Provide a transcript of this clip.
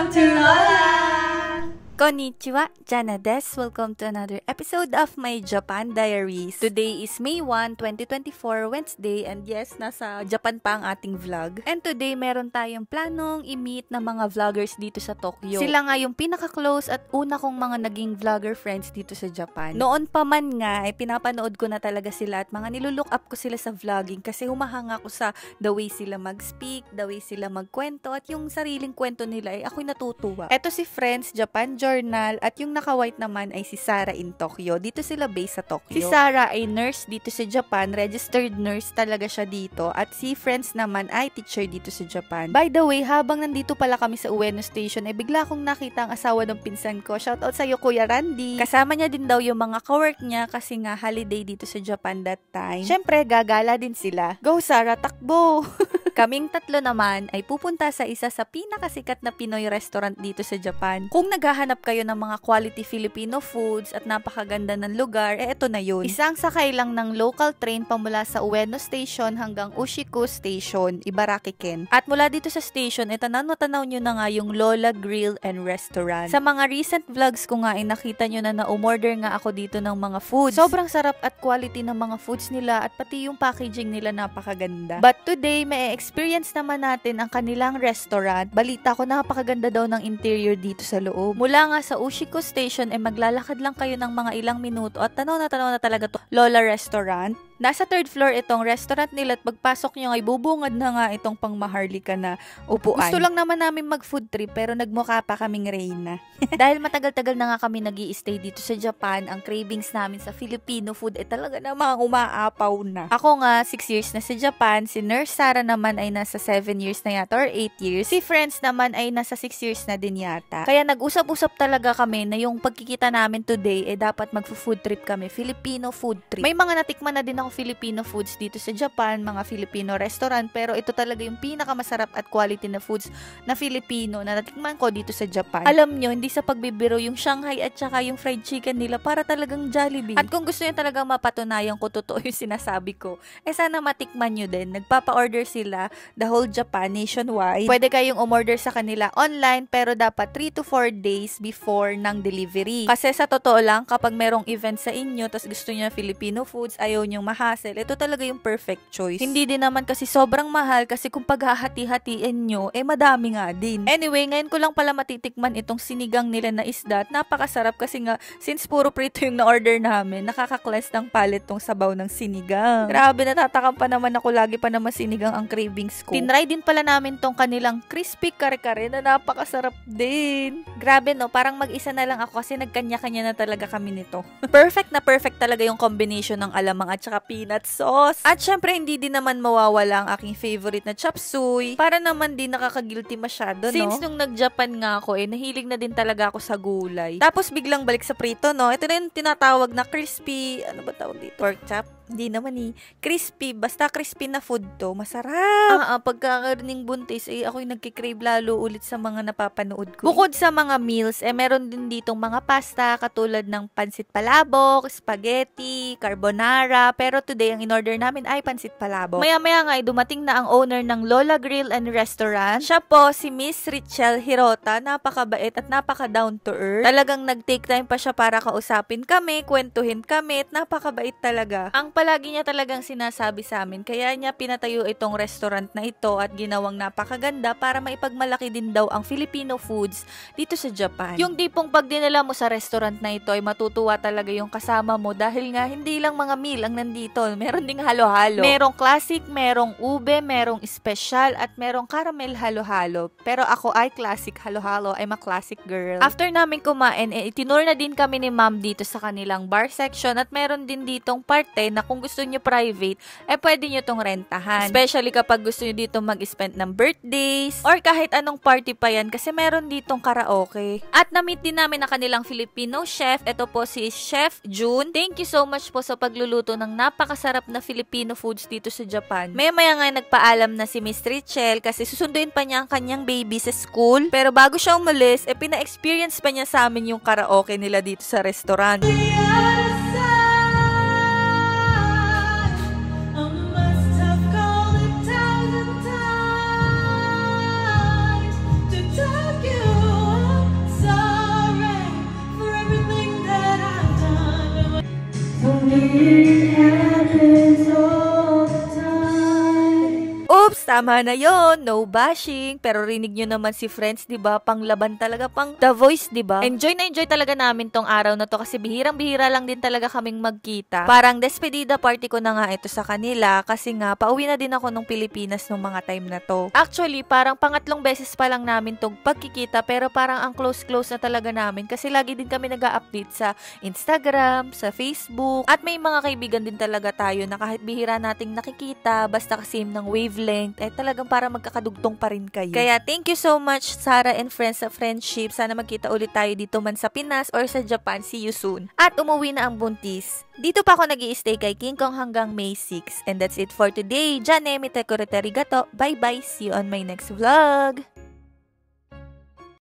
Welcome to Lola! Konnichiwa, Jana desu. Welcome to another episode of my Japan Diaries. Today is May 1, 2024, Wednesday, and yes, nasa Japan pa ang ating vlog. And today, meron tayong planong i-meet na mga vloggers dito sa Tokyo. Sila nga yung pinaka-close at una kong mga naging vlogger friends dito sa Japan. Noon pa man nga, pinapanood ko na talaga sila at mga nilulook up ko sila sa vlogging kasi humahanga ko sa the way sila mag-speak, the way sila magkwento, at yung sariling kwento nila ako'y natutuwa. Eto si Friends Japan Journal at yung naka-white naman ay si Sarah in Tokyo. Dito sila based sa Tokyo. Si Sarah ay nurse dito sa Japan, registered nurse talaga siya dito, at si Friends naman ay teacher dito sa Japan. By the way, habang nandito pala kami sa Ueno Station, bigla kong nakita ang asawa ng pinsan ko. Shoutout sa'yo, Kuya Randy. Kasama niya din daw yung mga kawork niya kasi nga holiday dito sa Japan that time. Syempre, gagala din sila. Go Sarah, takbo! Kaming tatlo naman ay pupunta sa isa sa pinakasikat na Pinoy restaurant dito sa Japan. Kung naghahanap kayo ng mga quality Filipino foods at napakaganda ng lugar, eto na yun. Isang sakay lang ng local train pamula sa Ueno Station hanggang Ushiko Station, Ibaraki Ken. At mula dito sa station, tanaw nyo na nga yung Lola Grill and Restaurant. Sa mga recent vlogs ko nga, nakita nyo na umorder nga ako dito ng mga foods. Sobrang sarap at quality ng mga foods nila at pati yung packaging nila napakaganda. But today, may experience naman natin ang kanilang restaurant. Balita ko napakaganda daw ng interior dito sa loob. Mula nga sa Ushiko Station, maglalakad lang kayo ng mga ilang minuto at tanaw na talaga to Lola Restaurant. Nasa third floor itong restaurant nila at pagpasok nyo ay bubungad na nga itong pangmaharlika na upuan. Gusto lang naman namin mag-food trip pero nagmukha pa kaming reyna. Dahil matagal-tagal na nga kami nag-i-stay dito sa Japan, ang cravings namin sa Filipino food talaga namang umaapaw na. Ako nga, 6 years na sa Japan. Si Nurse Sarah naman ay nasa 7 years na yata or 8 years. Si Friends naman ay nasa 6 years na din yata. Kaya nag-usap-usap talaga kami na yung pagkikita namin today dapat mag-food trip kami. Filipino food trip. May mga natikman na din ako Filipino foods dito sa Japan, mga Filipino restaurant, pero ito talaga yung pinakamasarap at quality na foods na Filipino na natikman ko dito sa Japan. Alam nyo, hindi sa pagbibiro, yung Shanghai at saka yung fried chicken nila para talagang Jollibee. At kung gusto nyo talagang mapatunayan ko totoo yung sinasabi ko, sana matikman nyo din. Nagpapa-order sila the whole Japan, nationwide. Pwede kayong umorder sa kanila online, pero dapat 3 to 4 days before ng delivery. Kasi sa totoo lang, kapag merong event sa inyo, tas gusto nyo Filipino foods, ayaw nyo hassle, ito talaga yung perfect choice. Hindi din naman kasi sobrang mahal kasi kung paghahati-hatiin nyo, madami nga din. Anyway, ngayon ko lang pala matitikman itong sinigang nila na isda at napakasarap kasi nga, since puro prito yung na-order namin, nakaka-cleanse ng palate tong sabaw ng sinigang. Grabe, natatakam pa naman ako, lagi pa naman sinigang ang cravings ko. Tinry din pala namin tong kanilang crispy kare-kare na napakasarap din. Grabe no, parang mag-isa na lang ako kasi nagkanya-kanya na talaga kami nito. Perfect na perfect talaga yung combination ng alamang at saka peanut sauce. At syempre, hindi din naman mawawala ang aking favorite na chop suey. Para naman din nakaka-guilty masyado, no? Since nung nag-Japan nga ako, nahilig na din talaga ako sa gulay. Tapos biglang balik sa prito, no? Ito na yung tinatawag na crispy, ano ba tawag dito? Pork chop? Hindi naman crispy. Basta crispy na food to. Masarap. Pagkakaroning buntis, ako'y nagkikrave lalo ulit sa mga napapanood ko. Bukod sa mga meals, meron din ditong mga pasta katulad ng pansit palabok, spaghetti, carbonara. Pero today, ang in-order namin ay pansit palabok. Maya-maya nga, dumating na ang owner ng Lola Grill and Restaurant. Siya po, si Miss Richelle Hirota. Napakabait at napaka-down to earth. Talagang nag-take time pa siya para kausapin kami, kwentuhin kami, at napakabait talaga. Ang palagi niya talagang sinasabi sa amin, kaya niya pinatayo itong restaurant na ito at ginawang napakaganda para maipagmalaki din daw ang Filipino foods dito sa Japan. Yung tipong pag dinala mo sa restaurant na ito ay matutuwa talaga yung kasama mo dahil nga hindi lang mga meal ang nandito, meron ding halo-halo. Merong classic, merong ube, merong special at merong caramel halo-halo. Pero ako ay classic halo-halo, I'm a classic girl. After namin kumain, itinur na din kami ni ma'am dito sa kanilang bar section at meron din ditong parte na kung gusto nyo private, pwede nyo tong rentahan. Especially kapag gusto nyo dito mag-spend ng birthdays or kahit anong party pa yan kasi meron ditong karaoke. At na-meet din namin na kanilang Filipino chef. Ito po si Chef June. Thank you so much po sa pagluluto ng napakasarap na Filipino foods dito sa Japan. Maya-maya nga nagpaalam na si Miss Richelle kasi susunduin pa niya ang kanyang baby sa school. Pero bago siya umalis, pina-experience pa niya sa amin yung karaoke nila dito sa restaurant. You Oops, tama na yon, no bashing. Pero rinig nyo naman si Friends, diba? Panglaban talaga, pang The Voice, diba? Enjoy na enjoy talaga namin tong araw na to kasi bihirang-bihira lang din talaga kaming magkita. Parang despedida party ko na nga ito sa kanila kasi nga pauwi na din ako nung Pilipinas nung mga time na to. Actually, parang pangatlong beses pa lang namin tong pagkikita pero parang ang close-close na talaga namin kasi lagi din kami nag-update sa Instagram, sa Facebook, at may mga kaibigan din talaga tayo na kahit bihira nating nakikita, basta kasi ng wavelength, talagang para magkakadugtong pa rin kayo. Kaya thank you so much, Sarah and Friends sa friendship. Sana magkita ulit tayo dito man sa Pinas or sa Japan. See you soon. At umuwi na ang buntis. Dito pa ako nag-i-stay kay King Kong hanggang May 6. And that's it for today. Janemi Tekurete Arigato. Bye-bye. See you on my next vlog.